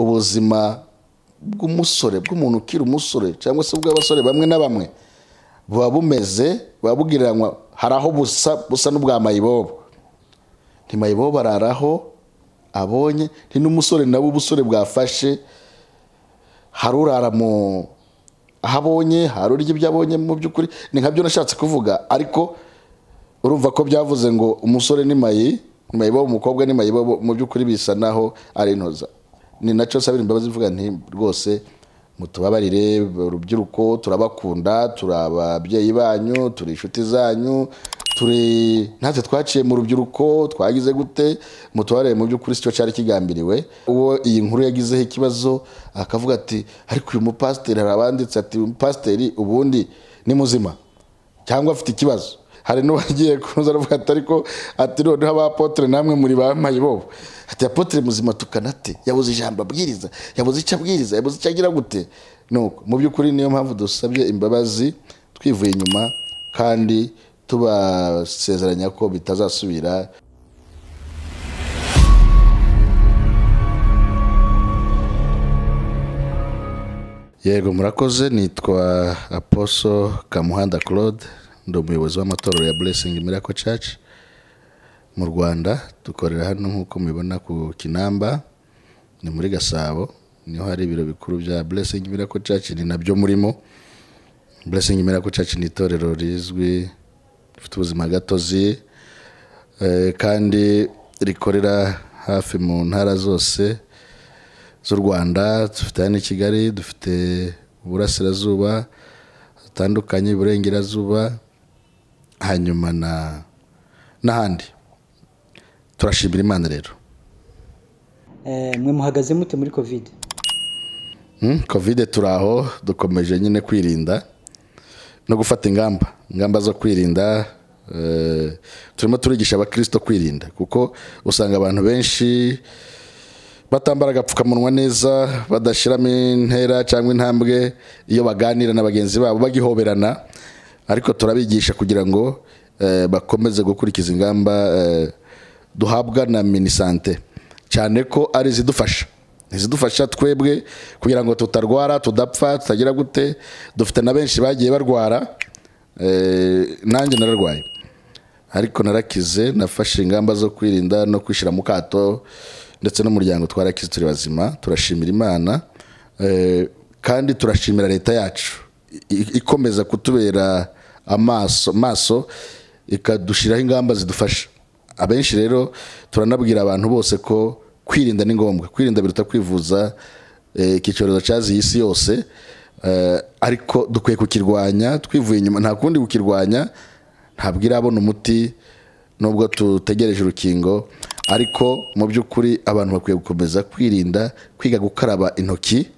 ubuzima bw'umusore bw'umuntu ukiri umusore cyangwa se bw'abasore bamwe na bamwe buba bumeze babugiranwa hari aho busa n'ubwa mayibobo ntimayibobo bararaho abonye n'umusore nabo ubusore bwafashe harurara mu ahabonye harurya ibyo abonye mu by'ukuri ni nkabyo nashatse kuvuga ariko urumva ko byavuze ngo umusore ni mayibobo umukobwa ni mayibobo mu by'ukuri bisa naho ari intoza ni nacyo sabira imbabazi mvuga nti rwose mutubabarire urubyiruko turabakunda turababyeyi banyu turi inshuti zanyu turi natwe twaciye mu rubyiruko twagize gute mutubarire mu by'ukuri cyo cyari kigambiriwe uwo iyi nkuru yagizeho ikibazo akavuga ati ariko uyu mupasiteri arabanditse ati umupasiteri ubundi ni muzima cyangwa afite ikibazo hari n'uwagiye kuza aravuga ati ariko ati noneho abapotre namwe muri bamayibobo ati apotre muzima tukanate yabuze ijambo abwiriza yabuze icyo abwiriza yabuze icyo agira gute nuko mu by'ukuri niyo mpamvu dusabye imbabazi twivuye inyuma kandi tubasezeranya ko bitazasubira. Yego murakoze nitwa Apostle Kamuhanda Claude ndi umuyobozi w'amatorero ya Blessing Miracle Church mu Rwanda dukorera hano nkuko mubibona ku Kinamba ni muri Gasabo niho hari ibiro bikuru bya Blessing Miracle Church ni nabyo murimo. Blessing Miracle Church ni itorero rizwi rifite ubuzima gatozi kandi rikorera hafi mu ntara zose z'u Rwanda dufite hano i Kigali dufite Uburasirazuba hatandukanye Iburengerazuba hanyuma n'ahandi turashimira Imana rero. Mwe muhagaze mute muri covid? Covid turaho dukomeje nyine kwirinda no gufata ingamba zo kwirinda. Turimo turigisha abakristo kwirinda kuko usanga abantu benshi batambara agapfukamunwa neza badashiramo intera cyangwa intambwe iyo baganira na bagenzi babo bagihoberana ariko turabigisha kugira ngo bakomeze gukurikiza ingamba duhabwa na Minisante cyane ko ari zidufasha twebwe kugira ngo tutarwara tudapfa tutagira gute. Dufite na benshi bagiye barwara nanjye nararwaye ariko narakize nafashe ingamba zo kwirinda no kwishira mu kato ndetse n'umuryango twarakize turi bazima. Turashimira Imana kandi turashimira leta yacu ikomeza kutubera maso ikadushiraho ingamba zidufasha. Abenshi rero turanabwira abantu bose ko kwirinda ni ngombwa, kwirinda biruta kwivuza iki cyorezo cyazi isi yose ariko dukwiye kukirwanya twivuye inyuma. Nta kundi gukirwanya ntabwo irabona umuti nubwo tutegereje urukingo ariko mu by'ukuri abantu bakwiye gukomeza kwirinda kwiga gukaraba intoki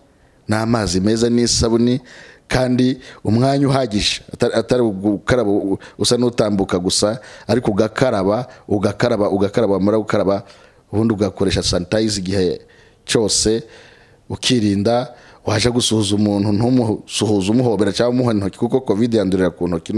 n'amazi meza n'isabuni kandi umwanya uhagije atari gukaraba usa n'utambuka gusa ariko ugakaraba mara gukaraba ubundi ugakoresha sanitize igihe cyose ukirinda. Waje gusuhuza umuntu ntumusuhuza umuhobera cyangwa umuha intoki kuko covid yandurira ku ntoki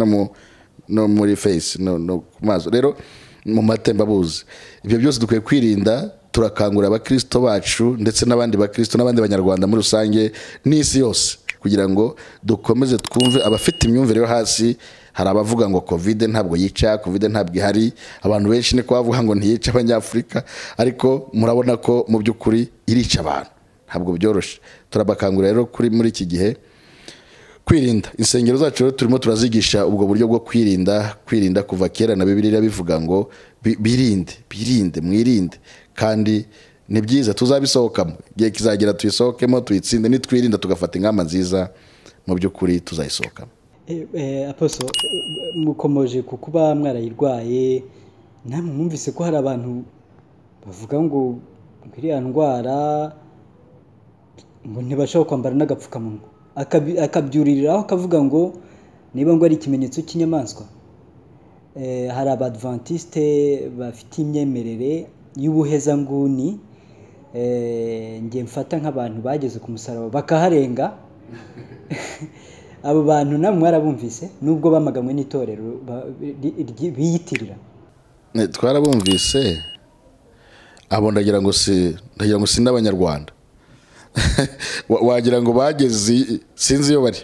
no muri face no kumazo rero mu matembabuzi. Ibyo byose dukwiye kwirinda. Turakangurira abakristo bacu ndetse n'abandi bakristo n'abandi banyarwanda muri rusange n'isi yose kugira ngo dukomeze twumve abafite imyumvire yo hasi. Hari abavuga ngo covid ntabwo yica, covid ntabwo ihari. Abantu benshi niko bavuga ngo ntiyica abanyafrika ariko murabona ko mu by'ukuri irica abantu ntabwo byoroshye. Turabakangurira rero kuri muri iki gihe kwirinda. Insengero zacu rero turimo turazigisha ubwo buryo bwo kwirinda kuva kera na Bibiliya bivuga ngo birinde mwirinde kandi ni byiza tuzabisohokamo gihe kizagira tuyisohokemo tuyitsinde nitwirinda tugafata ingamba nziza mu by'ukuri tuzayisohokamo. Apostle mukomoje ku kuba mwarayirwaye namwe mwumvise ko hari abantu bavuga ngo iriya ndwara ngo ntibashobora kwambara n'agapfukamunwa akabyuririraho akavuga ngo niba ngo ari ikimenyetso cy'inyamaswa. Hari abadventiste bafite imyemerere y'ubuhezanguni ngiye mfata nk'abantu bageze ku musaraba bakaharenga. Abo bantu namwe mwarabumvise nubwo bamagamwe n'itorero biyitirira? Twarabumvise abo ndagira ngo si n'abanyarwanda wagira ngo bageze sinzi iyo bari.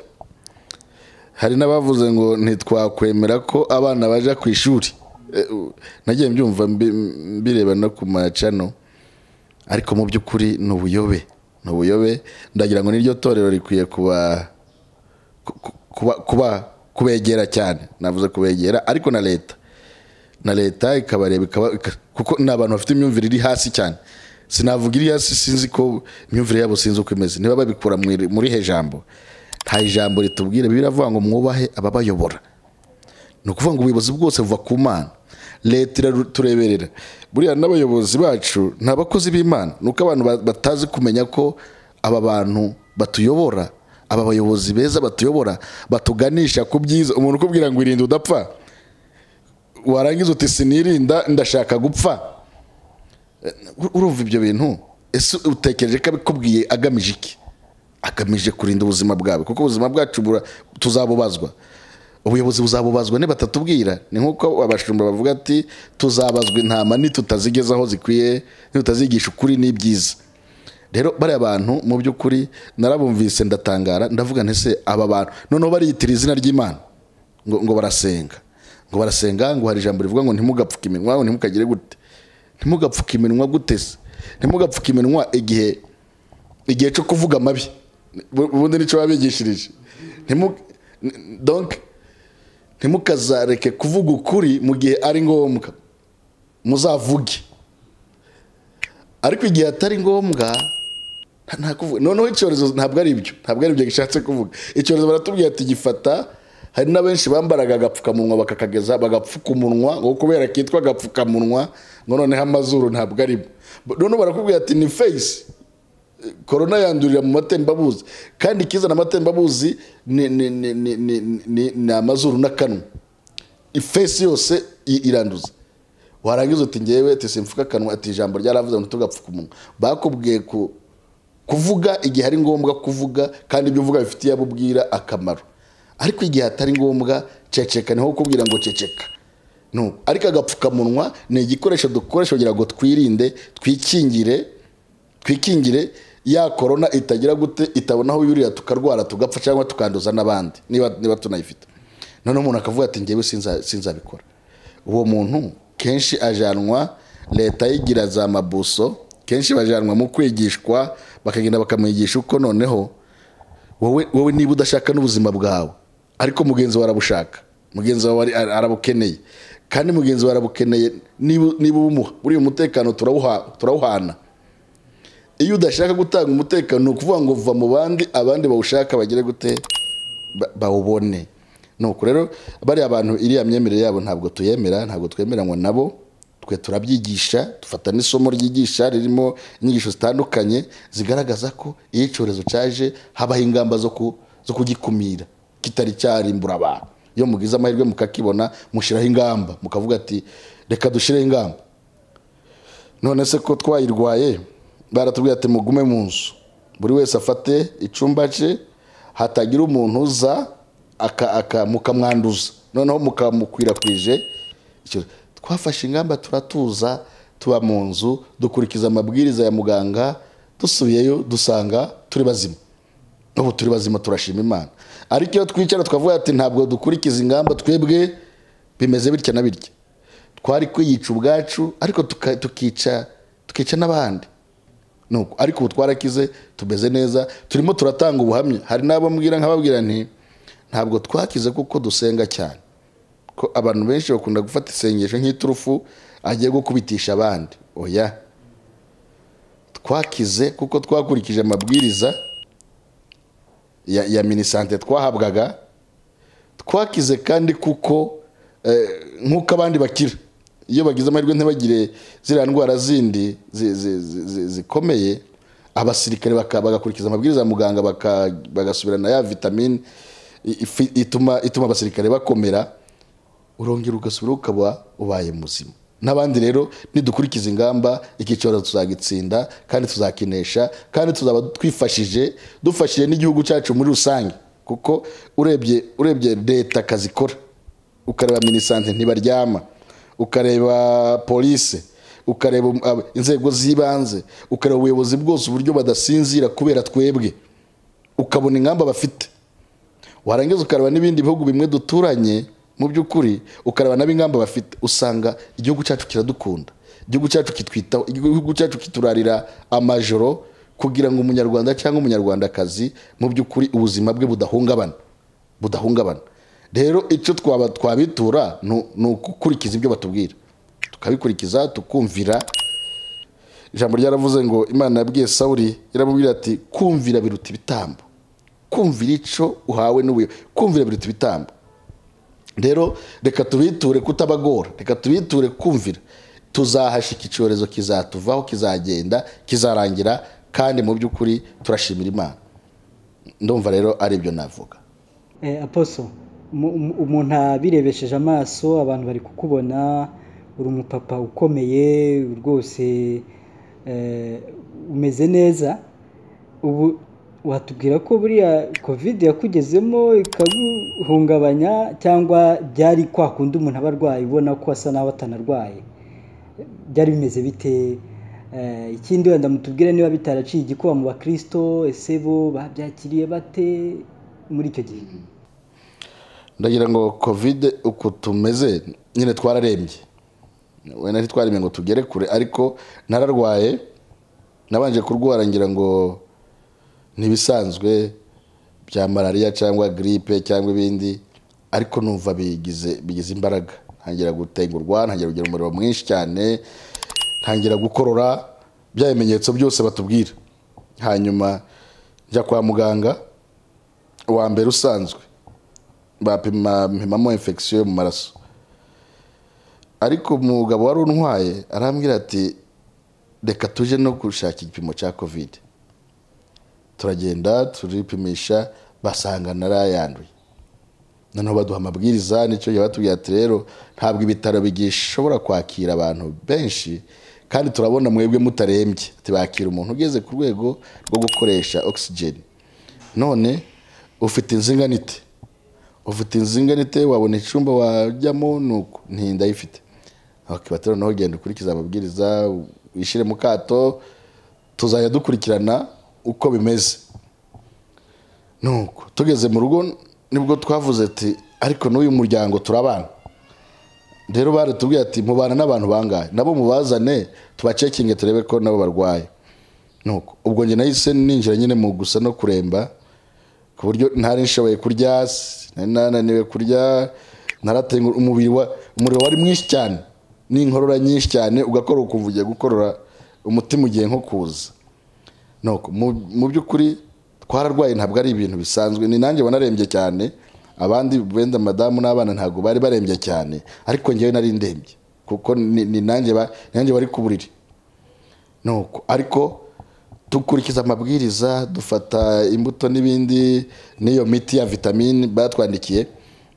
Hari n'abavuze ngo ntitwakwemera ko abana baja ku ishuri. Nagiye mbyumva mbireba no ku macano, ariko mu by'ukuri n'ubuyobe ndagira ngo niryo torero rikwiye kubegera cyane. Navuze kubegera, ariko na leta ikabareba kuko n'abantu bafite imyumvire iri hasi cyane. Sinavuga iri hasi, sinzi ko imyumvire yabo sinzi uko imeze. Niba babikura muri hejambo, nta ijambo ritubwira. Biravuga ngo mwubahe ababayobora. Ni ukuvuga ngo ubuyobozi bwose buva ku Mana. Leta iratureberera. Buriya n'abayobozi bacu nta bakozi b'Imana. Nuko abantu batazi kumenya ko aba bantu batuyobora, aba bayobozi beza batuyobora, batuganisha ku byiza. Umuntu ukubwira ngo irinde udapfa, warangiza uti sinirinda ndashaka gupfa. Urumva ibyo bintu? Ese utekereje ko abikubwiye agamije iki? Agamije kurinda ubuzima bwawe, kuko ubuzima bwacu tuzabubazwa. Ubuyobozi buzabubazwa nibatatubwira. Ni nkuko abashumba bavuga ati tuzabazwa intama nitutazigezaho zikwiye, nitutazigisha ukuri n'ibyiza. Rero bari abantu mu by'ukuri narabumvise ndatangara, ndavuga nti se aba bantu noneho bariyitira izina ry'Imana ngo barasenga, ngo hari ijambo rivuga ngo ntimugapfuke iminwa, ngo ntimukagire gute. Ntimugapfuke iminwa gute se? Ntimugapfuke iminwa igihe cyo kuvuga amabi. Ubundi nico babigishirije. Donc ntimukazareke kuvuga ukuri mu gihe ari ngombwa, muzavuge. Ariko igihe atari ngombwa nta kuvuga. Noneho icyorezo ntabwo ari ibyo gishatse kuvuga. Icyorezo baratubwiye ati gifata. Hari na benshi bambaraga agapfukamunwa bakakageza bagapfuka umunwa ngo kubera kitwa agapfukamunwa, ngo noneho amazuru ntabwo ari. None barakubwiye ati ni face. Corona yandurira mu matembabuzi, kandi ikizana amatembabuzi ni amazuru n'akanwa. Face yose iranduza. Warangiza uti ngewe simfuka akanwa, ati ijambo ryaravuze ngo tugapfuka umunwa. Bakubwiye kuvuga igihe ari ngombwa kuvuga, kandi ibyo uvuga bifitiye abubwira akamaro. Ariko igihe atari ngombwa ceceka, niho kubwira ngo ceceka. No, ariko agapfukamunwa ni igikoresho dukoresha kugira ngo twirinde, twikingire ya corona itagira gute, itabona aho yurira tukarwara tugapfa cyangwa tukanduza n'abandi niba tunayifite. None umuntu akavuga ati ngewe sinzabikora. Uwo muntu kenshi ajanwa, leta yigira za mabuso, kenshi bajanwa mu kwigishwa, bakagenda bakamwigisha uko noneho wowe niba udashaka n'ubuzima bwawe, ariko mugenzi wawe arabushaka, mugenzi wawe arabukeneye, kandi mugenzi wawe arabukeneye, niba ubumuha buri umutekano turawuhana. Iyo udashaka gutanga umutekano, ni ukuvuga ngo uva mu bandi, abandi bawushaka bagire gute bawubone. Nuko rero bari abantu iriya myemerere yabo ntabwo tuyemera, ntabwo twemeranywa nabo. Twe turabyigisha, dufata n'isomo ryigisha ririmo inyigisho zitandukanye zigaragaza ko iyo icyorezo cyaje habaho ingamba zo kugikumira kitari cyarimbura abantu. Iyo mugize amahirwe mukakibona, mushiraho ingamba, mukavuga ati reka dushireho ingamba. None se ko twayirwaye, baratubwiye ati mugume mu nzu, buri wese afate icumba cye, hatagira umuntu uza mukamwanduza, noneho mukamukwirakwije. Twafashe ingamba, turatuza, tuba mu nzu, dukurikiza amabwiriza ya muganga. Dusubiyeyo dusanga turi bazima. Ubu turi bazima, turashima Imana. Ariko iyo twicara twavuga ati ntabwo dukurikiza ingamba, twebwe bimeze bitya na bitya, twari kwiyica ubwacu, ariko tukica n'abandi. Nuko ariko ubu twarakize, tumeze neza, turimo turatanga ubuhamya. Hari nabo mbwira nkababwira nti ntabwo twakize kuko dusenga cyane, ko abantu benshi bakunda gufata isengesho nk'iturufu agiye gukubitisha abandi. Oya, twakize kuko twakurikije amabwiriza ya minisante twahabwaga. Twakize kandi kuko nk'uko abandi bakira, iyo bagize amahirwe ntibagire ziriya ndwara zindi zikomeye, abasirikare bagakurikiza amabwiriza ya muganga, bagasubirana ya vitamine ituma abasirikare bakomera, urongera ugasubira ukaba ubaye muzima. N'abandi rero nidukurikiza ingamba, iki cyorezo tuzagitsinda kandi tuzakinesha, kandi tuzaba dufashije n'igihugu cyacu muri rusange. Kuko urebye leta kazikora, ukareba minisante ntibaryama, ukareba police, ukareba inzego z'ibanze, ukareba ubuyobozi bwose uburyo badasinzira kubera twebwe, ukabona ingamba bafite, warangiza ukareba n'ibindi bihugu bimwe duturanye mu by'ukuri, ukareba n'ab'ingamba bafite, usanga igihugu cyacu kiradukunda, igihugu cyacu kitwitaho, igihugu cyacu kiturarira amajoro kugira ngo umunyarwanda cyangwa umunyarwandakazi mu by'ukuri ubuzima bwe budahungabana. Rero icyo twabitura ni ukukurikiza ibyo batubwira, tukabikurikiza, tukumvira. Ijambo ryaravuze ngo Imana yabwiye Sawuli, iramubwira ati kumvira biruta ibitambo, kumvira icyo uhawe n'ubuyobozi, kumvira biruta ibitambo. Rero reka tubiture kutabagora, reka tubiture kumvira, tuzahashika icyorezo kizatuvaho, kizagenda, kizarangira, kandi mu by'ukuri turashimira Imana. Ndumva rero ari byo navuga. Aposo, umuntu abirebesheje amaso, abantu bari kukubona uri umupapa ukomeye rwose, umeze neza. Ubu watubwira ko buriya covid yakugezemo ikaguhungabanya, cyangwa byari kwa kundi umuntu aba arwaye ubona ko asa naho atanarwaye? Byari bimeze bite? Ikindi wenda mutubwire niba bitaraciye igikuba mu bakristo, ese bo babyakiriye bate muri icyo gihe? Ndagira ngo covid uko tumeze nyine twararembye, wenda ntitwaremye ngo tugere kure, ariko nararwaye, nabanje kurwara ngira ngo ntibisanzwe bya malaria cyangwa grippe cyangwa ibindi, ariko numva bigize imbaraga, ntangira gutengurwa, ntangira kugira umuriro mwinshi cyane, ntangira gukorora, bya bimenyetso byose batubwira. Hanyuma njya kwa muganga, wa mbere usanzwe bapimamo infection mu maraso, ariko umugabo wari untwaye arambwira ati reka tuje no gushaka igipimo cya covid. Turagenda turipimisha, basanga narayanduye. Noneho baduha amabwiriza, nicyo yabatubwiye ati rero ntabwo ibitaro bigishobora kwakira abantu benshi, kandi turabona mwebwe mutarembye, ati bakira umuntu ugeze ku rwego rwo gukoresha oxygen. None ufite inzinganite, wabona icyumba wajyamo, nuko ndayifite. Batero naho genda ukurikiza amabwiriza, wishire mu kato, tuzajya dukurikirana uko bimeze. Nuko tugeze mu rugo nibwo twavuze ati ariko n'uyu muryango turabana. Rero baratubwiye ati mubana n'abantu bangahe, nabo mubazane tubacekinge turebe ko nabo barwaye. Nuko ubwo nge nahise ninjira nyine mu gusa no kuremba, ku buryo ntari nshoboye kurya, nananiwe kurya, naratengura, umuriro wari mwinshi cyane, n'inkorora nyinshi cyane, ugakora ukuvugiye gukorora, umutima ugiye nko kuza. Nuko mu by'ukuri twararwaye, ntabwo ari ibintu bisanzwe, ni nanjye wanarembye cyane, abandi benda madamu n'abana ntabwo bari barembye cyane, ariko ngewe nari ndembye kuko ni nanjye bari ku buriri. Nuko ariko dukurikiza amabwiriza, dufata imbuto n'ibindi, n'iyo miti ya vitamine batwandikiye,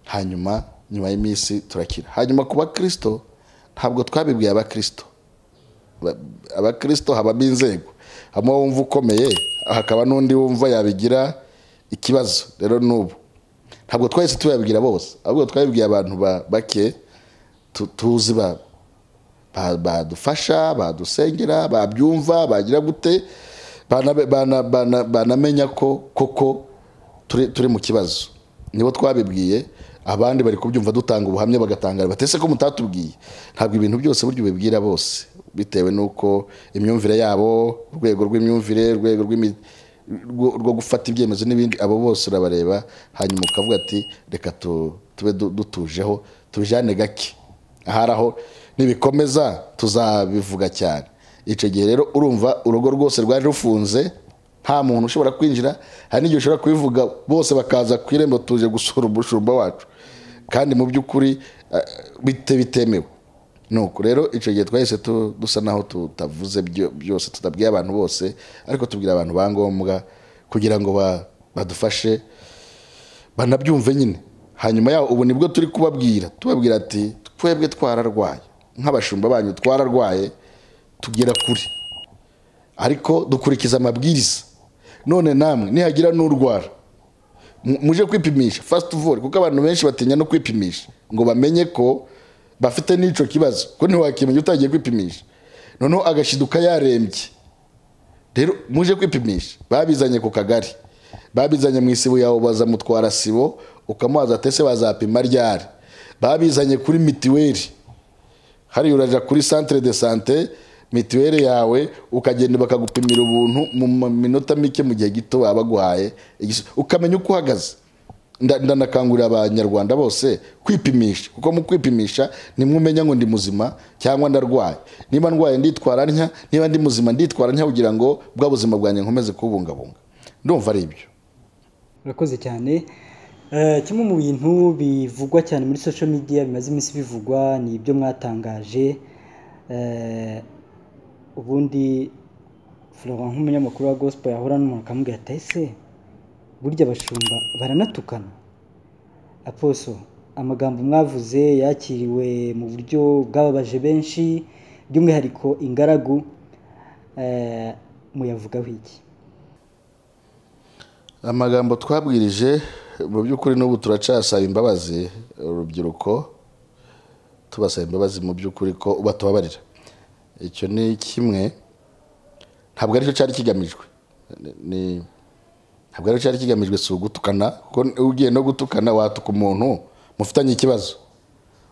hanyuma nyuma y'iminsi turakira. Hanyuma ku bakristo ntabwo twabibwiye abakristo habamo inzego, hamwe wumva ukomeye, hakaba n'undi wumva yabigira ikibazo. Rero n'ubu ntabwo twahise tubabwira bose, ahubwo twabibwiye abantu bake tuzi badufasha, badusengera, babyumva, bagira gute, banamenya ko koko turi mu kibazo. Nibo twabibwiye, abandi bari kubyumva, dutanga ubuhamya bagatangara batese ko mutatubwiye. Ntabwo ibintu byose buryo ubibwira bose, bitewe nuko imyumvire yabo, urwego rw'imyumvire, urwego rwo gufata ibyemezo n'ibindi, abo bose urabareba, hanyuma ukavuga ati reka tube dutujeho, tubijane gake, aharaho nibikomeza tuzabivuga cyane. Icyo gihe rero urumva urugo rwose rwari rufunze, nta muntu ushobora kwinjira, hari n'igihe ushobora kubivuga bose bakaza ku irembo tuje gusura umushumba wacu, kandi mu by'ukuri bitemewe. Nuko rero icyo gihe twahise dusa naho tutavuze byose, tutabwiye abantu bose, ariko tubwira abantu bangombwa kugira ngo badufashe banabyumve nyine. Hanyuma yaho ubu nibwo turi tubabwira ati twebwe twararwaye, nk'abashumba banyu twararwaye, tugera kuri, ariko dukurikiza amabwiriza. None namwe nihagira n'urwara, muje kwipimisha first of all, kuko abantu benshi batinya no kwipimisha ngo bamenye ko bafite n'ico kibazo, ko ntiwakimenya utagiye kwipimisha. noneho agashiduka yarembye. Rero muje kwipimisha, babizanye ku kagari, babizanye mu isibo yawe, bazamutwara sibo ukamubaza atese bazapima ryari, babizanye kuri mitiweli, hari uraja kuri centre de santé mitiweli yawe ukagenda bakagupimira ubuntu mu minota mike mu gihe gito babaguhaye ukamenya uko uhagaze. Ndanakangurira abanyarwanda bose kwipimisha, kuko mu kwipimisha nimwe umenya ngo ndi muzima cyangwa ndarwaye. Niba ndwaye nditwara ntya, niba ndi muzima nditwara ntya, kugira ngo bwa buzima bwanjye nkomeze kubungabunga. Ndumva ari ibyo. Urakoze cyane. Kimwe mu bintu bivugwa cyane muri social media bimaze iminsi bivugwa ni ibyo mwatangaje. Ubundi Florent nk'umunyamakuru wa gospel yahora n'umuntu akamubwira ati ese burya abashumba baranatukana. Aposo, amagambo mwavuze yakiriwe mu buryo bwababaje benshi, by'umwihariko ingaragu, muyavugaho iki? Amagambo twabwirije mu by'ukuri n'ubu turacasaba imbabazi urubyiruko, tubasaba imbabazi mu by'ukuri ko batubabarira. Icyo ni kimwe, ntabwo aricyo cyari kigamijwe, ntabwo aricyo cyari kigamijwe si ugutukana, kuko ugiye no gutukana watuka umuntu mufitanye ikibazo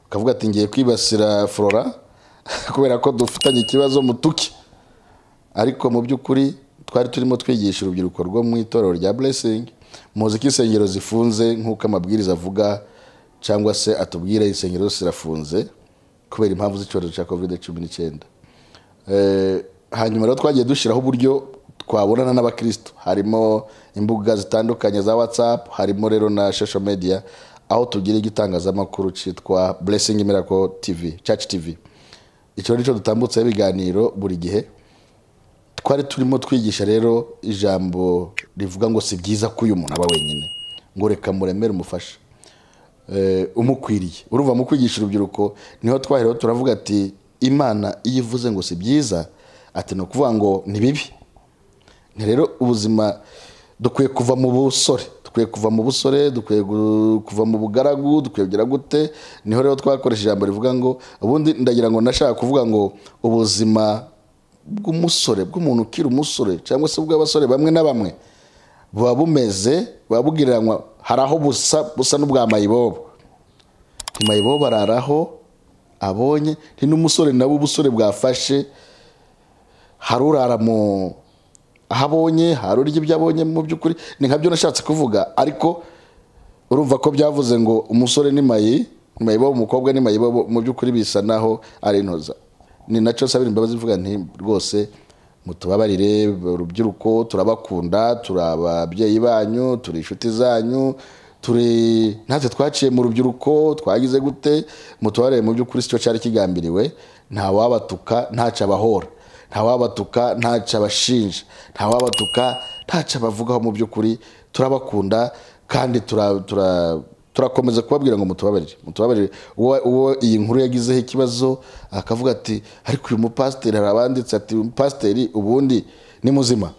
ukavuga ati ngiye kwibasira Flora kubera ko dufitanye ikibazo mutuki. Ariko mu by'ukuri twari turimo twigisha urubyiruko rwo mu itorero rya Blessing, muzi ko insengero zifunze nk'uko amabwiriza avuga, cyangwa se atubwira insengero zirafunze kubera impamvu z'icyorezo cya COVID-19. Hanyuma rero twagiye dushyiraho uburyo twabonana n'abakristo, harimo imbuga zitandukanye za WhatsApp, harimo rero na social media, aho tugira igitangazamakuru cyitwa Blessing Miracle TV, Church TV. Icyo nico dutambutse ibiganiro buri gihe. Twari turimo twigisha rero ijambo rivuga ngo si byiza ko uyu muntu aba wenyine, ngo reka muremere umufasha umukwiriye. Uruva mu kwigisha urubyiruko niho twahereho turavuga ati Imana iyo ivuze ngo si byiza, ati no kuvuga ngo ni bibi. Ni rero ubuzima dukwiye kuva mu busore, dukwiye kuva mu busore, dukwiye kuva mu bugaragu, dukwiye kugira gute. Niho rero twakoresha ijambo rivuga ngo, ubundi ndagira ngo nashaka kuvuga ngo ubuzima bw'umusore, bw'umuntu ukiri umusore cyangwa se bw'abasore bamwe na bamwe buba bumeze, buba bugiranwa, hari aho busa n'ubwa mayibobo. Mayibobo araraho abonye, ni n'umusore nabo ubusore bwafashe, harurara mu ahabonye, harurya ibyo abonye. Mu by'ukuri ni nkabyo nashatse kuvuga, ariko urumva ko byavuze ngo umusore ni mayibobo, umukobwa ni mayibobo, mu by'ukuri bisa naho ari intoza. Ni nacyo sabira imbabazi mvuga nti rwose mutubabarire urubyiruko, turabakunda, turababyeyi banyu, turi inshuti zanyu, turi natwe twaciye mu rubyiruko, twagize gute, mutubarire. Mu by'ukuri cyo cyari kigambiriwe, nta wabatuka ntaca abahora, nta wabatuka ntaca abashinja, nta wabatuka ntaca abavugaho. Mu by'ukuri turabakunda kandi turakomeza kubabwira ngo mutubabarire. Uwo iyi nkuru yagizeho ikibazo akavuga ati ariko uyu mupasiteri, arabanditse ati umupasiteri ubundi ni muzima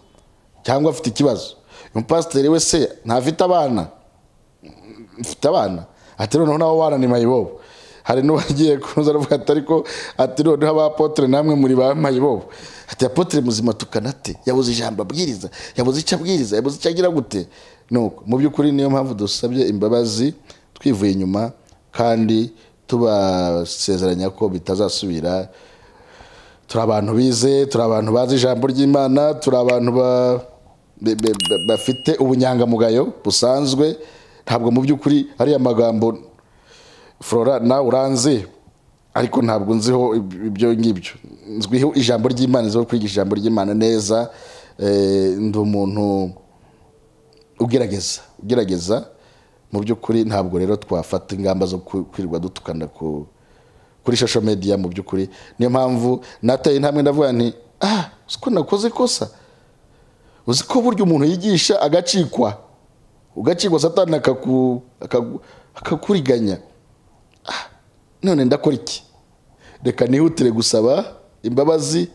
cyangwa afite ikibazo, umupasiteri we se ntafite abana? Mfite abana. Ati noneho nabo bana ni mayibobo. Hari n'uwagiye kuza aravuga ati ariko ati noneho abapotre namwe muri ba mayibobo. Ati apotre muzima tukanate, yabuze ijambo abwiriza, yabuze icyo abwiriza, yabuze icyo agira gute. Nuko mu by'ukuri niyo mpamvu dusabye imbabazi twivuye inyuma, kandi tubasezeranya ko bitazasubira. Turi abantu bize, turi abantu bazi ijambo ry'Imana, turi abantu bafite ubunyangamugayo busanzwe. Ntabwo mu by'ukuri ari amagambo Flora nawe uranze, ariko ntabwo nziho ibyo ngibyo. Nzwiho ijambo ry'Imana, zo kwigisha ijambo ry'Imana neza. Ndi umuntu ugerageza mu by'ukuri. Ntabwo rero twafata ingamba zo kwirirwa dutukana kuri social media. Mu by'ukuri niyo mpamvu nateye intambwe ndavuga nti siko nakoze kosa. Uzi ko buryo umuntu yigisha agacikwa Satani akakuriganya. None ndakora iki? Reka nihutire gusaba imbabazi,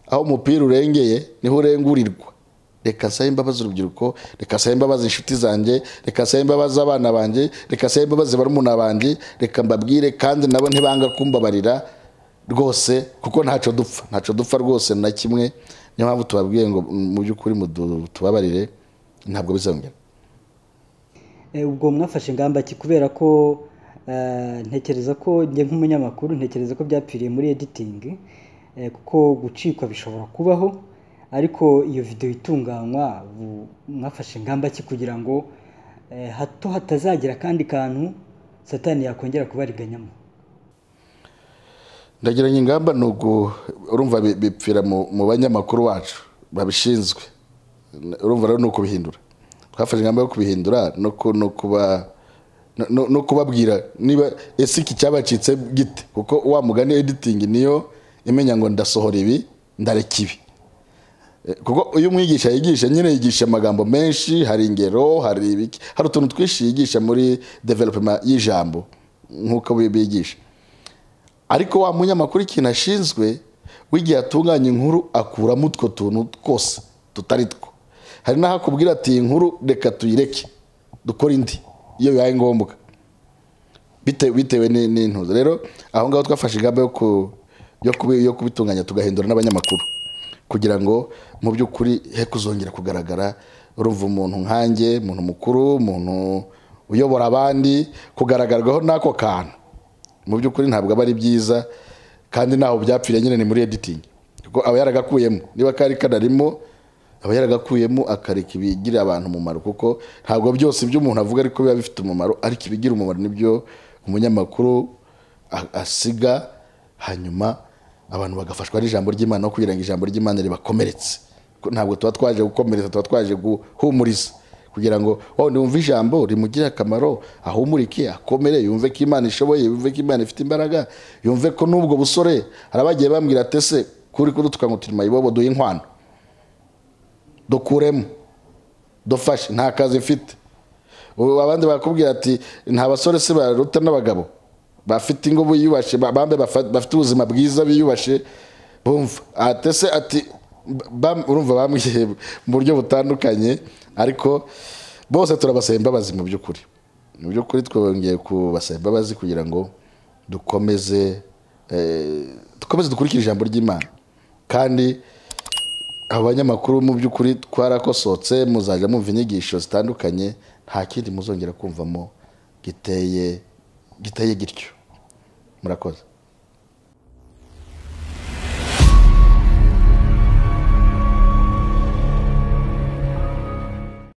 aho umupira urengeye niho urengurirwa. Reka saye imbabazi urubyiruko, reka saye imbabazi inshuti zanjye, reka saye imbabazi abana banjye, reka saye imbabazi barumuna banjye, reka mbabwire kandi nabo ntibanga kumbabarira. rwose kuko ntacyo dupfa rwose na kimwe. Niyo mpamvu tubabwiye ngo mu by'ukuri tubabarire ntabwo bizongera. Ubwo mwafashe ingamba ki? Kubera ko ntekereza ko njye nk'umunyamakuru ntekereza ko byapfiriye muri editing, kuko gucikwa bishobora kubaho, ariko iyo video itunganywa mwafashe ingamba ki kugira ngo hato hatazagira kandi kantu Satani yakongera kubariganyamo? Ndagira ingamba nuko urumva bipfira mu banyamakuru wacu babishinzwe. Urumva rero nuko bihindura. Twafashe ingamba yo kubihindura no kubabwira niba ese iki cyabacitse gite, kuko wa mugani editing niyo imenya ngo ndasohora ibi ndareka ibi. Kuko uyu mwigisha yigisha nyine yigisha amagambo menshi, hari ingero, hari utuntu twishi yigisha muri development y'ijambo nkuko bigisha. Ariko wa munyamakuru ikintu ashinzwe wigiye atunganya inkuru akuramo utwo tuntu twose tutari two. Hari naho akubwira ati inkuru reka tuyireke dukora indi iyo bibaye ngombwa bitewe n'intuzo. Rero aho ngaho twafashe ingamba yo kubitunganya tugahindura n'abanyamakuru kugira ngo mu by'ukuri he kuzongera kugaragara urumva umuntu nkanjye, umuntu mukuru, umuntu uyobora abandi kugaragaraho nako kantu. Mu by'ukuri ntabwo aba ari byiza, kandi naho byapfiriye nyine ni muri editing, kuko aba yaragakuyemo. Niba kari kanarimo aba yaragakuyemo akareka ibigira abantu umumaro, kuko ntabwo byose ibyo umuntu avuga ariko biba bifite umumaro, ariko ibigira umumaro nibyo umunyamakuru asiga, hanyuma abantu bagafashwa n'ijambo ry'Imana no kugira ngo ijambo ry'Imana ribakomeretse. Ntabwo tuba twaje gukomeretsa, tuba twaje guhumuriza kugira ngo wawundi wumve ijambo rimugire akamaro, ahumurike, akomere, yumve ko Imana ishoboye, yumve ko Imana ifite imbaraga, yumve ko n'ubwo busore harabagiye bambwira ati ese kuri kudutuka ngo turima ibobo duhe inkwano dukuremo dufashe nta kazi mfite. Abandi bakubwira ati nta basore se baruta n'abagabo bafite ingo biyubashe, bambe bafite ubuzima bwiza biyubashe bumva atese ati urumva bamwiye mu buryo butandukanye, ariko bose turabasaba imbabazi. Mu by'ukuri twongeye kubasaba imbabazi kugira ngo dukomeze dukurikire ijambo ry'Imana. Kandi abanyamakuru mu by'ukuri twarakosotse, muzaja mumva inyigisho zitandukanye, nta kindi muzongera kumvamo giteye gityo. Murakoze.